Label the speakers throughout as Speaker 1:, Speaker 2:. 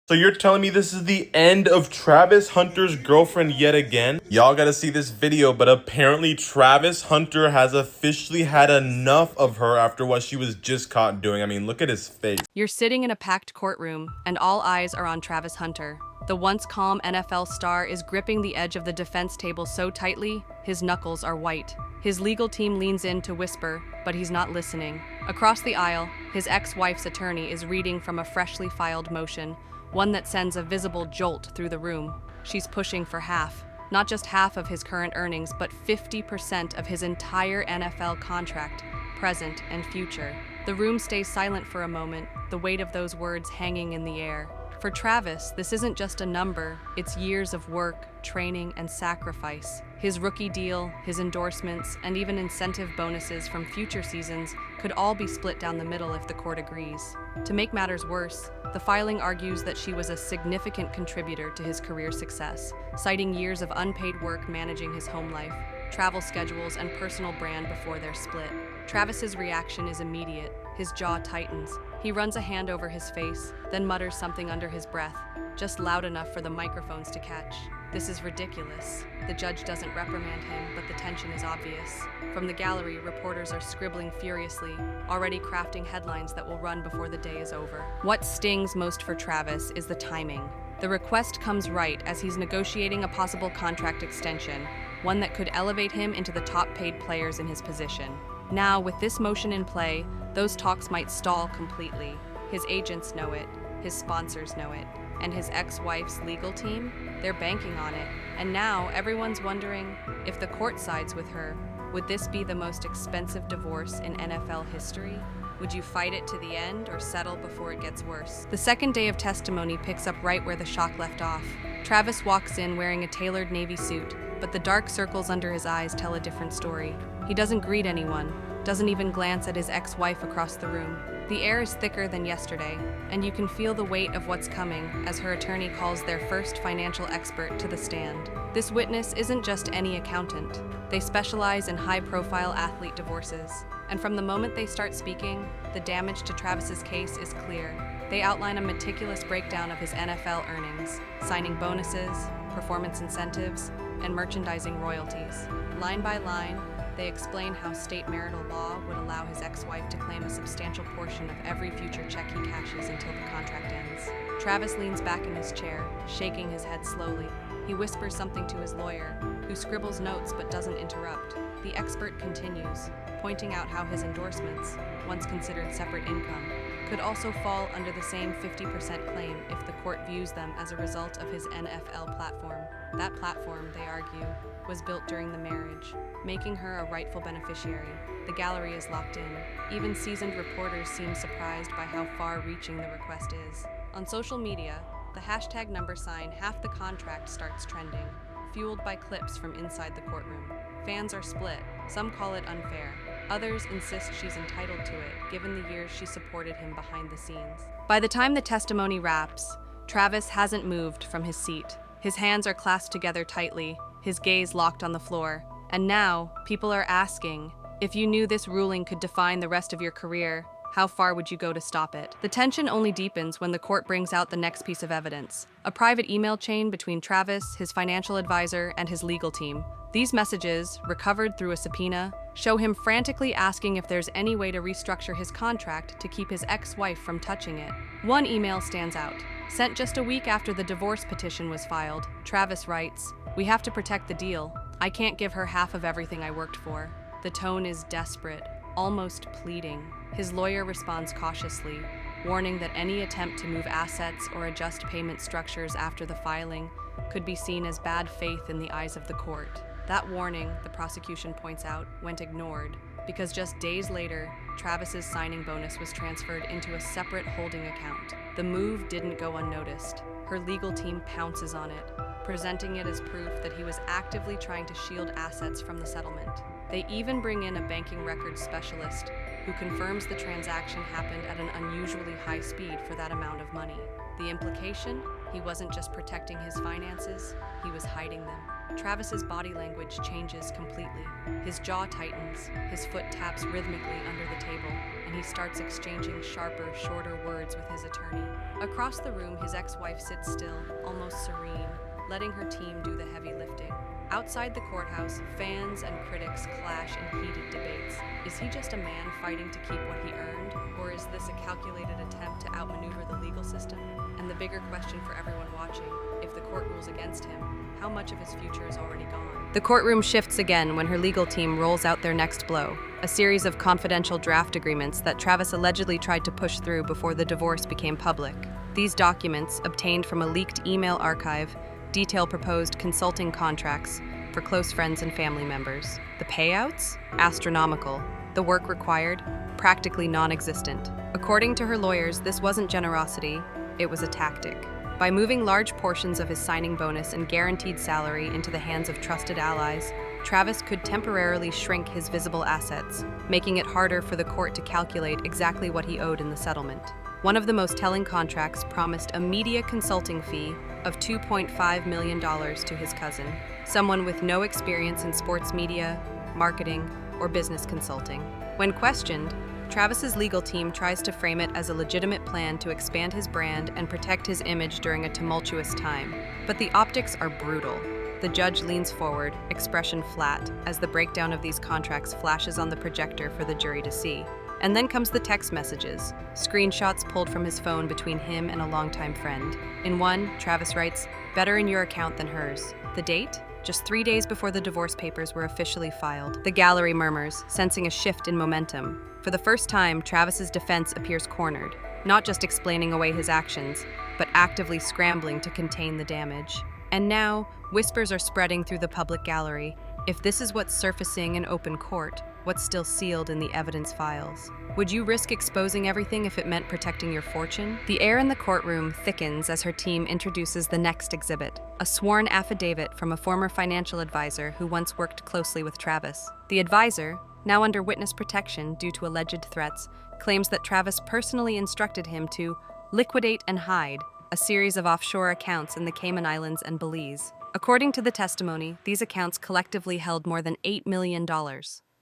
Speaker 1: So you're telling me this is the end of Travis Hunter's girlfriend yet again? Y'all gotta see this video, but apparently Travis Hunter has officially had enough of her after what she was just caught doing. I mean, look at his face.
Speaker 2: You're sitting in a packed courtroom, and all eyes are on Travis Hunter. The once calm NFL star is gripping the edge of the defense table so tightly, his knuckles are white. His legal team leans in to whisper, but he's not listening. Across the aisle, his ex-wife's attorney is reading from a freshly filed motion, one that sends a visible jolt through the room. She's pushing for half. Not just half of his current earnings, but 50% of his entire NFL contract, present and future. The room stays silent for a moment, the weight of those words hanging in the air. For Travis, this isn't just a number, it's years of work, training, and sacrifice. His rookie deal, his endorsements, and even incentive bonuses from future seasons could all be split down the middle if the court agrees. To make matters worse, the filing argues that she was a significant contributor to his career success, citing years of unpaid work managing his home life, travel schedules, and personal brand before their split. Travis's reaction is immediate. His jaw tightens. He runs a hand over his face, then mutters something under his breath, just loud enough for the microphones to catch. This is ridiculous. The judge doesn't reprimand him, but the tension is obvious. From the gallery, reporters are scribbling furiously, already crafting headlines that will run before the day is over. What stings most for Travis is the timing. The request comes right as he's negotiating a possible contract extension, one that could elevate him into the top-paid players in his position. Now, with this motion in play, those talks might stall completely. His agents know it, his sponsors know it, and his ex-wife's legal team, they're banking on it. And now everyone's wondering, if the court sides with her, would this be the most expensive divorce in NFL history? Would you fight it to the end or settle before it gets worse? The second day of testimony picks up right where the shock left off. Travis walks in wearing a tailored navy suit, but the dark circles under his eyes tell a different story. He doesn't greet anyone, doesn't even glance at his ex-wife across the room. The air is thicker than yesterday, and you can feel the weight of what's coming as her attorney calls their first financial expert to the stand. This witness isn't just any accountant. They specialize in high-profile athlete divorces. And from the moment they start speaking, the damage to Travis's case is clear. They outline a meticulous breakdown of his NFL earnings, signing bonuses, performance incentives, and merchandising royalties. Line by line, they explain how state marital law would allow his ex-wife to claim a substantial portion of every future check he cashes until the contract ends. Travis leans back in his chair, shaking his head slowly. He whispers something to his lawyer, who scribbles notes but doesn't interrupt. The expert continues, pointing out how his endorsements, once considered separate income, could also fall under the same 50% claim if the court views them as a result of his NFL platform. That platform, they argue, was built during the marriage, making her a rightful beneficiary. The gallery is locked in. Even seasoned reporters seem surprised by how far-reaching the request is. On social media, the hashtag #sign half the contract starts trending, fueled by clips from inside the courtroom. Fans are split. Some call it unfair. Others insist she's entitled to it, given the years she supported him behind the scenes. By the time the testimony wraps, Travis hasn't moved from his seat. His hands are clasped together tightly, his gaze locked on the floor. And now, people are asking, if you knew this ruling could define the rest of your career, how far would you go to stop it? The tension only deepens when the court brings out the next piece of evidence, a private email chain between Travis, his financial advisor, and his legal team. These messages, recovered through a subpoena, show him frantically asking if there's any way to restructure his contract to keep his ex-wife from touching it. One email stands out. Sent just a week after the divorce petition was filed, Travis writes, "We have to protect the deal. I can't give her half of everything I worked for." The tone is desperate, almost pleading. His lawyer responds cautiously, warning that any attempt to move assets or adjust payment structures after the filing could be seen as bad faith in the eyes of the court. That warning, the prosecution points out, went ignored because just days later, Travis's signing bonus was transferred into a separate holding account. The move didn't go unnoticed. Her legal team pounces on it, presenting it as proof that he was actively trying to shield assets from the settlement. They even bring in a banking records specialist who confirms the transaction happened at an unusually high speed for that amount of money. The implication? He wasn't just protecting his finances, he was hiding them. Travis's body language changes completely. His jaw tightens, his foot taps rhythmically under the table, and he starts exchanging sharper, shorter words with his attorney. Across the room, his ex-wife sits still, almost serene, letting her team do the heavy lifting. Outside the courthouse, fans and critics clash in heated debates. Is he just a man fighting to keep what he earned, or is this a calculated attempt to outmaneuver the legal system? And the bigger question for everyone watching, if the court rules against him, how much of his future is already gone? The courtroom shifts again when her legal team rolls out their next blow, a series of confidential draft agreements that Travis allegedly tried to push through before the divorce became public. These documents, obtained from a leaked email archive, detail proposed consulting contracts for close friends and family members. The payouts? Astronomical. The work required? Practically non-existent. According to her lawyers, this wasn't generosity, it was a tactic. By moving large portions of his signing bonus and guaranteed salary into the hands of trusted allies, Travis could temporarily shrink his visible assets, making it harder for the court to calculate exactly what he owed in the settlement. One of the most telling contracts promised a media consulting fee of $2.5 million to his cousin, someone with no experience in sports media, marketing, or business consulting. When questioned, Travis's legal team tries to frame it as a legitimate plan to expand his brand and protect his image during a tumultuous time. But the optics are brutal. The judge leans forward, expression flat, as the breakdown of these contracts flashes on the projector for the jury to see. And then comes the text messages, screenshots pulled from his phone between him and a longtime friend. In one, Travis writes, "Better in your account than hers." The date? Just 3 days before the divorce papers were officially filed. The gallery murmurs, sensing a shift in momentum. For the first time, Travis's defense appears cornered, not just explaining away his actions, but actively scrambling to contain the damage. And now, whispers are spreading through the public gallery. If this is what's surfacing in open court, what's still sealed in the evidence files? Would you risk exposing everything if it meant protecting your fortune? The air in the courtroom thickens as her team introduces the next exhibit, a sworn affidavit from a former financial advisor who once worked closely with Travis. The advisor, now under witness protection due to alleged threats, claims that Travis personally instructed him to liquidate and hide a series of offshore accounts in the Cayman Islands and Belize. According to the testimony, these accounts collectively held more than $8 million.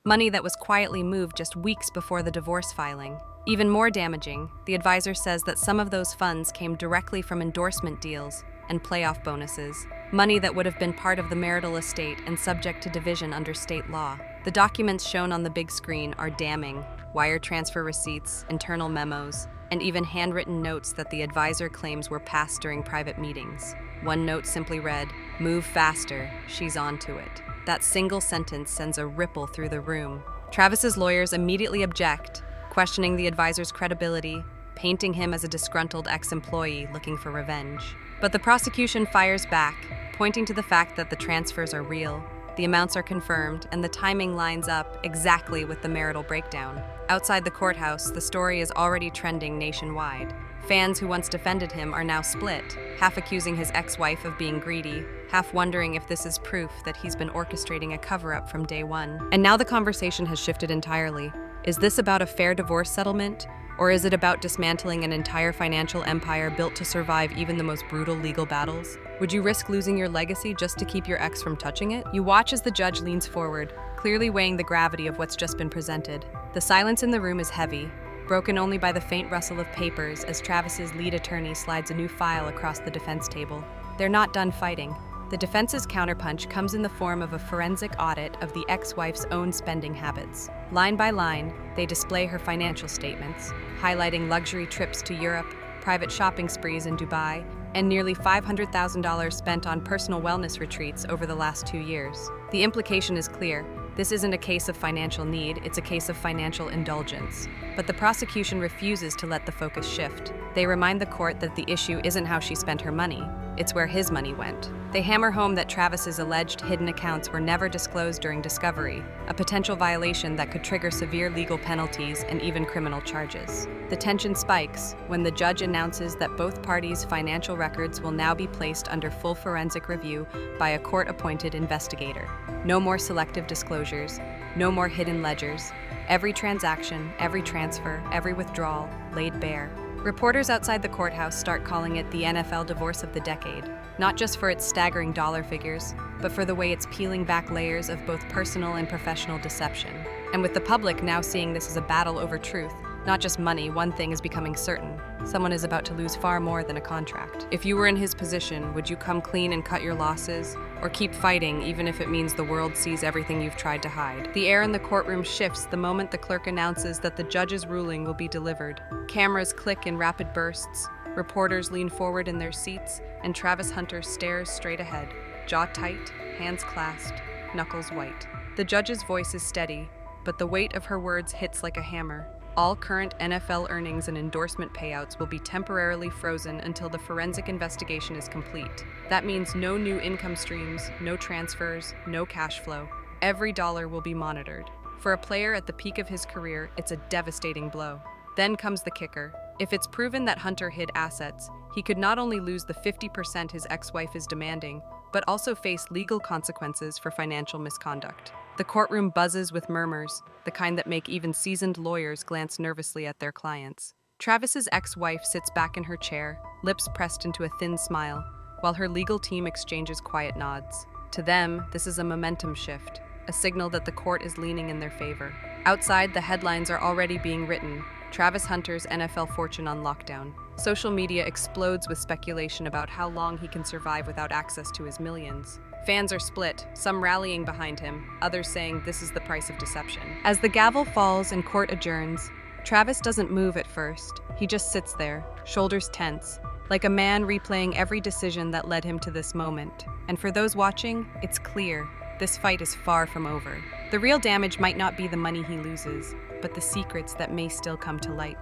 Speaker 2: Money that was quietly moved just weeks before the divorce filing. Even more damaging, the advisor says that some of those funds came directly from endorsement deals and playoff bonuses, money that would have been part of the marital estate and subject to division under state law. The documents shown on the big screen are damning: wire transfer receipts, internal memos, and even handwritten notes that the advisor claims were passed during private meetings. One note simply read, "Move faster, she's onto it." That single sentence sends a ripple through the room. Travis's lawyers immediately object, questioning the advisor's credibility, painting him as a disgruntled ex-employee looking for revenge. But the prosecution fires back, pointing to the fact that the transfers are real, the amounts are confirmed, and the timing lines up exactly with the marital breakdown. Outside the courthouse, the story is already trending nationwide. Fans who once defended him are now split, half accusing his ex-wife of being greedy, half wondering if this is proof that he's been orchestrating a cover-up from day one. And now the conversation has shifted entirely. Is this about a fair divorce settlement? Or is it about dismantling an entire financial empire built to survive even the most brutal legal battles? Would you risk losing your legacy just to keep your ex from touching it? You watch as the judge leans forward, clearly weighing the gravity of what's just been presented. The silence in the room is heavy, broken only by the faint rustle of papers as Travis's lead attorney slides a new file across the defense table. They're not done fighting. The defense's counterpunch comes in the form of a forensic audit of the ex-wife's own spending habits. Line by line, they display her financial statements, highlighting luxury trips to Europe, private shopping sprees in Dubai, and nearly $500,000 spent on personal wellness retreats over the last 2 years. The implication is clear. This isn't a case of financial need, it's a case of financial indulgence. But the prosecution refuses to let the focus shift. They remind the court that the issue isn't how she spent her money, it's where his money went. They hammer home that Travis's alleged hidden accounts were never disclosed during discovery, a potential violation that could trigger severe legal penalties and even criminal charges. The tension spikes when the judge announces that both parties' financial records will now be placed under full forensic review by a court-appointed investigator. No more selective disclosures, no more hidden ledgers. Every transaction, every transfer, every withdrawal, laid bare. Reporters outside the courthouse start calling it the NFL divorce of the decade, not just for its staggering dollar figures, but for the way it's peeling back layers of both personal and professional deception. And with the public now seeing this as a battle over truth, not just money, one thing is becoming certain. Someone is about to lose far more than a contract. If you were in his position, would you come clean and cut your losses? Or keep fighting, even if it means the world sees everything you've tried to hide? The air in the courtroom shifts the moment the clerk announces that the judge's ruling will be delivered. Cameras click in rapid bursts, reporters lean forward in their seats, and Travis Hunter stares straight ahead, jaw tight, hands clasped, knuckles white. The judge's voice is steady, but the weight of her words hits like a hammer. All current NFL earnings and endorsement payouts will be temporarily frozen until the forensic investigation is complete. That means no new income streams, no transfers, no cash flow. Every dollar will be monitored. For a player at the peak of his career, it's a devastating blow. Then comes the kicker. If it's proven that Hunter hid assets, he could not only lose the 50% his ex-wife is demanding, but also face legal consequences for financial misconduct. The courtroom buzzes with murmurs, the kind that make even seasoned lawyers glance nervously at their clients. Travis's ex-wife sits back in her chair, lips pressed into a thin smile, while her legal team exchanges quiet nods. To them, this is a momentum shift, a signal that the court is leaning in their favor. Outside, the headlines are already being written. Travis Hunter's NFL fortune on lockdown. Social media explodes with speculation about how long he can survive without access to his millions. Fans are split, some rallying behind him, others saying this is the price of deception. As the gavel falls and court adjourns, Travis doesn't move at first. He just sits there, shoulders tense, like a man replaying every decision that led him to this moment. And for those watching, it's clear, this fight is far from over. The real damage might not be the money he loses, but the secrets that may still come to light.